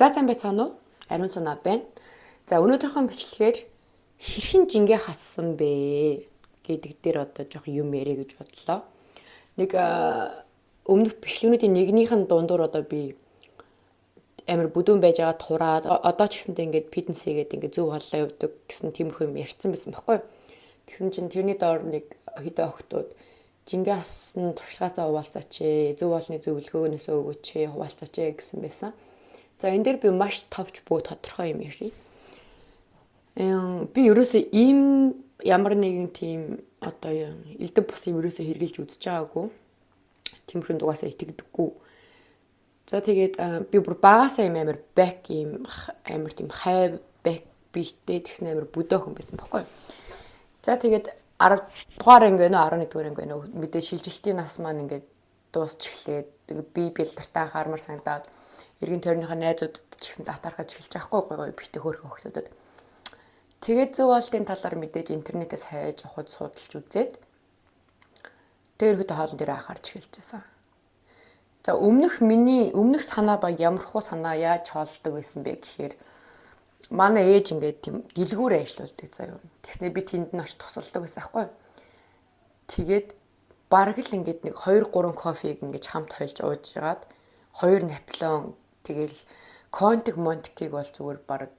За сайн байцгаана уу? Ариун санаа байна. За өнөөдрийнхөө бичлэгээр хэрхэн жингээ хассан бэ гэдэг дээр одоо жоох юм ярэ гэж бодлоо. Нэг өмнөх бичлэгнүүдийн нэгнийхэн дундуур одоо би амар бүдүүн байж байгаа тураад одоо ч гэсэнтэй ингээд фитнес хийгээд ингээд зөв хооллоо явуудаг гэсэн тиймэрхүү юм ярьсан байсан байхгүй. Тэгсэн чинь тэрний доор нэг хэдэн охтууд жингээ хассан туршлагаасаа хуваалцаач ээ, зөв хоолны зөвлөгөөнөөс өгөөч ээ, хуваалцаач ээ гэсэн байсан. За энэ дээр би маш товч бүгд тодорхой юм ярий. Би ерөөсөө ийм ямар нэгэн тийм одоо элдв бусыг ерөөсөө хэрглэж үзэж байгаагүй. Тиймэрхүү дугаасаа итгэдэггүй. За тэгээд би бүр багасаа юм амар бэк юм амар тийм хай бэк бийтэй тэгсэн амар бүдөөхэн байсан баггүй. За тэгээд 10 дугаар анги нөө 11 дугаар анги нөө мэдээ шилжилтийн нас маань ингээд дуусч эхлээд би бэлдэртээ анхаармар санагдаад эргэн тойрныхаа найзуудад ч гэсэн татархаж эхэлж байхгүй гоё битээ хөөрхөн охтуудад. Тэгээд зөв хоолтын талаар мэдээж интернетээс хайж авахд судалж үзээд тэр ихэд хоолн дээр анхаарч эхэлчихсэн. За өмнөх санаа ба ямархуу санаа яаж хоолдог байсан бэ гэхээр манай ээж ингээд тийм гэлгүүрээ ажиллаулдаг заяа. Тэгснэ би тэнд нь очиж тусалдаг байсан байхгүй. Тэгээд бараг л ингээд нэг 2 3 кофег ингээд хамт хойлж ууж жагаад 2 наполеон тэгэл контик монтикийг бол зүгээр бараг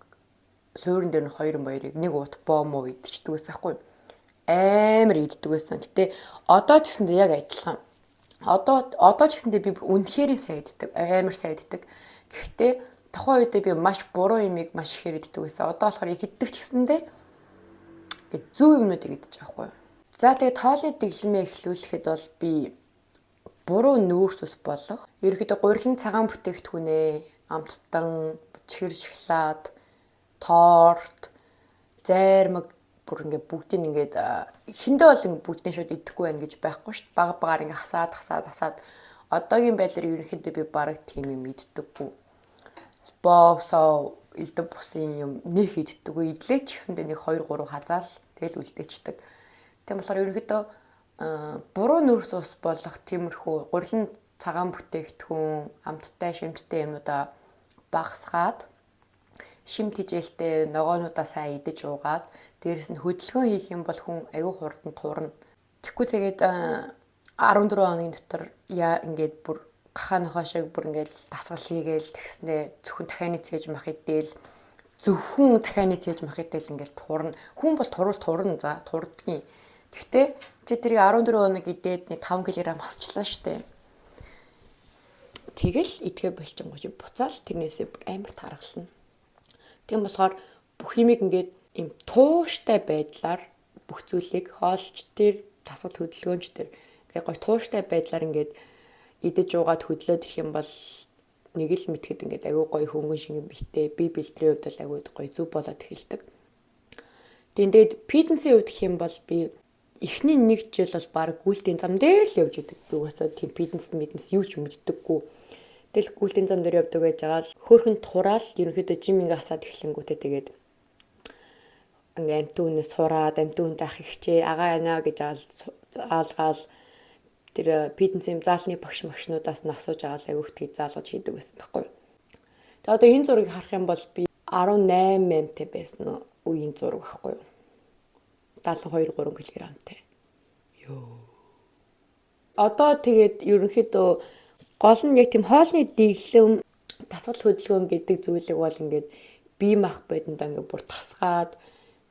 суурин дээр нь 2 баярыг нэг уут боомо идчихдэг байсан хгүй. Амар иддэг байсан. Гэтэ одоо ч гэсэндээ яг адилхан. Одоо ч гэсэндээ би үнэхээр сайн иддэг. Амар сайн иддэг. Гэхдээ тухайн үедээ би маш буруу юмыг маш ихээр иддэг байсан. Одоо болохоор их иддэг ч гэсэндээ ингээд зөв юмнуудыг идэж байгаа хгүй. За тэгээд хоолны дэглэмээ эхлүүлэхэд бол би буруу нүүрс ус болох. Ерөнхийдөө гурилан цагаан бүтээгдэхүүнээ амттан, чихэр шоколад, торт, зайрмаг бүр ингээд бүгдийг ингээд эхэндээ бол ингээд бүгдний шууд идэхгүй байх гэж байхгүй шүү дээ. Бага багаар ингээд хасаад одоогийн байдлаар ерөнхийдөө би бараг тийм юм иддэггүй. Боосоо элдв бусын юм нэг иддэггүй. Идлээ ч гэсэндээ нэг 2 3 хазаал тэгэл үлдээчдэг. Тийм болохоор ерөнхийдөө буруу нүүрс ус болох тиймэрхүү гурилан цагаан бүтээгдэхүүн, амттай, шимттэй юмудаа багасгаад шимт хижээлтэй ногоонуудаа сайн идэж уугаад дээрэс нь хөдөлгөөн хийх юм бол хүн аюу хурдан туурна. Тэгэхгүй тэгээд 14 хоногийн дотор ингээд бүр гахаа нохоо шиг бүр ингээд дасгал хийгээл тэгснэ зөвхөн дахианы цээж мах идэл ингээд туурна. Хүн бол турна за турдгийн. Гэхдээ чи тэрийг 14 хоног идээд нэг 5 кг хасчлаа штэ. Тэгэл идэхэ болчихгоо чи буцаал тэрнээсээ амар таргална. Тийм болохоор бүх юмыг ингээд юм тууштай байдлаар бүх зүйлийг хоолч тэр тасгал хөдөлгөөнч тэр ингээд гой тууштай байдлаар ингээд идэж уугаад хөдлөөд ирэх юм бол нэг л мэтгэд ингээд аюу гой хөнгөн шингэн битээ би бэлтрийн хувьд бол аюу гой зүв болоод эхэлдэг. Тэгээд фитнесийн хувьд гэх юм бол би эхний 1 жил бол баг гүйлтийн зам дээр л явж идэг. Би угаасаа тийм фитнес юу ч мэддэггүй. Тэгэл гүйлтийн зам дээр явдаг байж байгаа л хөөхөн тураал ерөнхийдөө жимингээ хасаад эхлэнгүүтээ тэгээд ингээ амтын үнээс сураад амтын үнтэй ах ихчээ агаа яана гэж аалгаал тэр фитнесийн заалны багшнуудаас нь асууж агаал агиухтгийг заалгаж хийдэг байсан байхгүй. Тэгээд одоо энэ зургийг харах юм бол би 18 мэмтэй байсан үеийн зураг байхгүй юу. 72 3 кг-тэй. Одоо тэгээд ерөнхийдөө гол нь яг тийм хоолны дэглэм дасгал хөдөлгөөн гэдэг зүйлийг бол ингээд бие мах бодондоо ингээд бүр тасгаад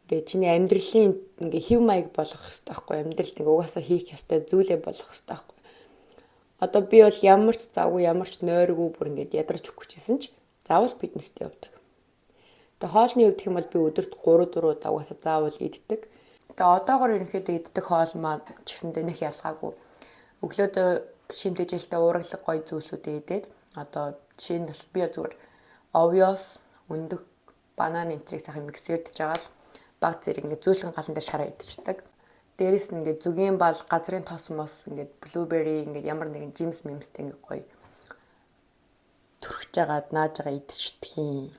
ингээд чиний амьдралын ингээд хэв маяг болгох хэрэгтэй байхгүй. Амьдралд ингээд угаасаа хийх ёстой зүйлээ болгох хэрэгтэй байхгүй. Одоо би бол ямар ч завгүй ямар ч нойргүй бүр ингээд ядарч өгчихсэн ч заавал фитнест явдаг. Тэгээ хоолны хувьд хэм бол би өдөрт 3 4 удаа угаасаа заавал иддэг. Тэгээ одоогоор ерөнхийдөө иддэг хоол маань ч гэсэндээ нэг ялгаагүй. Өглөөдөө шимтгийлтэй уургалаг гой зүйлсүүдээ идээд одоо жишээ нь би зүгээр овёс, өндөг, банан энтрийг сайхан миксэрдэж байгаа л баг зэрэг ингээд зөөлхөн галан дээр шараа идчихдэг. Дээрээс нь ингээд зүгийн бал, газрын тосмос, ингээд блубери, ингээд ямар нэгэн жимс мэмстэй ингээд гой төрхж агаад нааж байгаа идчихдэг юм.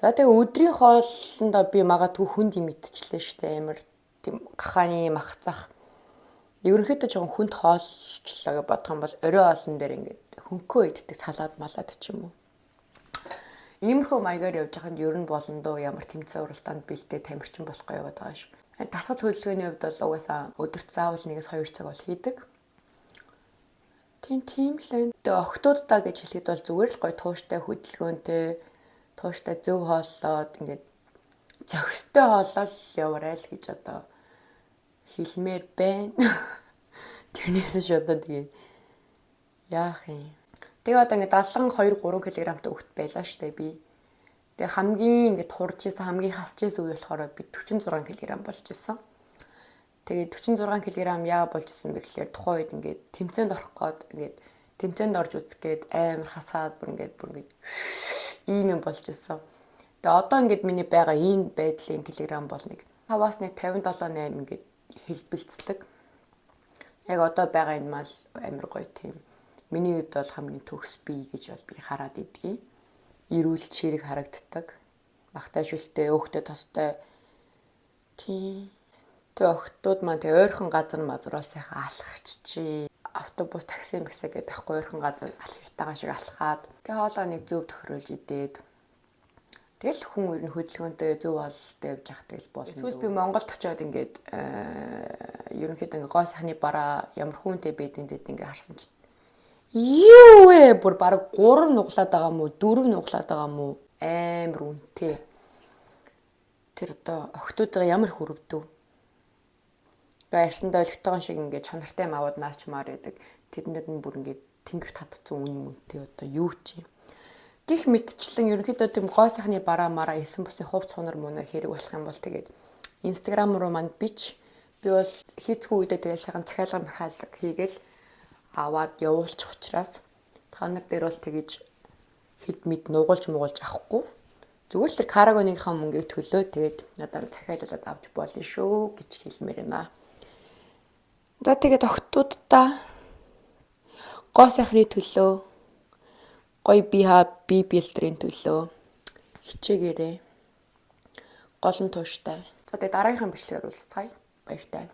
За тэгээ өдрийн хоолндоо би магадгүй хүнд юм идчихлээ шүү дээ. Амар тийм гахааны махцах. Ерөнхийдөө жоохон хүнд хоолчлоо гэж бодох юм бол орой хоолн дээр ингээд хөнкөө иддэг салаад малаад ч юм уу. Иймэрхүү маягаар явж байхад ер нь болондоо ямар тэмцээн уралдаанд бэлдээ тамирчин болохгүй яваад байгаа ш. Дасгал хөдөлгөөний хувьд бол угаасаа өдөрт заавал 1-2 цаг бол хийдэг. Тийм л энэ. Тэгээ охтуудаа гэж хэлэхэд бол зүгээр л гоё тууштай хөдөлгөөнтэй, тууштай зөв хооллоод ингээд зохистой хооллол яваарай л гэж одоо хэлмээр байна. Тэрнээс шууд тэгээ яах юм. Тэгээ одоо ингээд 72 3 кг-тай хөвгт байлаа штэ би. Тэгээ хамгийн ингээд хурж исэн хамгийн хасж исэн үе болохоор би 46 кг болж исэн. Тэгээд 46 кг яа болж исэн бэ гэхээр тухайн үед ингээд тэмцээнд орох гээд ингээд тэмцээнд орж үзэх гээд амар хасаад бүр ингээд ийм юм болж исэн. Тэгээ одоо ингээд миний байгаа энэ байдлын килограмм бол нэг 5-аас нэг 57-8 ингээд хэлбэлцдэг. Яг одоо байгаа энэ мал амар гоё тийм. Миний хувьд бол хамгийн төгс бий гэж бол би хараад идэгий. Ирүүл чирэг харагддаг. Багтай шүлтэй, өөхтэй тостой. Тийм. Тэг охтууд маань тэг ойрхон газар мазрал сайхан алхаччи. Автобус такси мэгсэ гэдэг тахгүй ойрхон газар алхаятайгаа шиг алхаад. Тэг хоолоо нэг зөв тохируулж идээд. Тэгэл хүн ер нь хөдөлгөөнтэй зөв ололтой явж явах тэгэл болно. Эсвэл би Монголд очиод ингээд ерөнхийдөө ингээд гоо сайхны бараа ямар хүнтэй байдэн зэт ингээд харсан чинь юу вэ? Бүр баг 3 нуглаад байгаа мó 4 нуглаад байгаа мó амар үнэтэй. Тэр одоо охтуудаа ямар хүрвдэв? Баярсандаа олигтойгон шиг ингээд чанартай юм аваад наачмаар байдаг. Тэднэр нь бүр ингээд тэнгэрт татцсан үнэтэй одоо юу ч юм. Гэх мэтчлэн ерөнхийдөө тийм гоо сайхны бараа мараа эсэн бусын хувц хунар мунаар хэрэг болох юм бол тэгээд Instagram руу манд бич. Би бол хийцгүй үедээ тэгэл сайхан захиалга махаалга хийгээл аваад явуулчих учраас та нар дээр бол тэгэж хэд мэд нугалж муулж авахгүй. Зүгээр л тэр карагоныхаа мөнгийг төлөө тэгээд надаар захиалуулаад авч болно шүү гэж хэлмээр байна. За тэгээд охтуудаа гоо сайхны төлөө гоё би бэлтрийн төлөө хичээгээрээ гол нь тууштай. За тэгээд дараагийнхаа бичлэгээр уулзцгаая. Баяртай.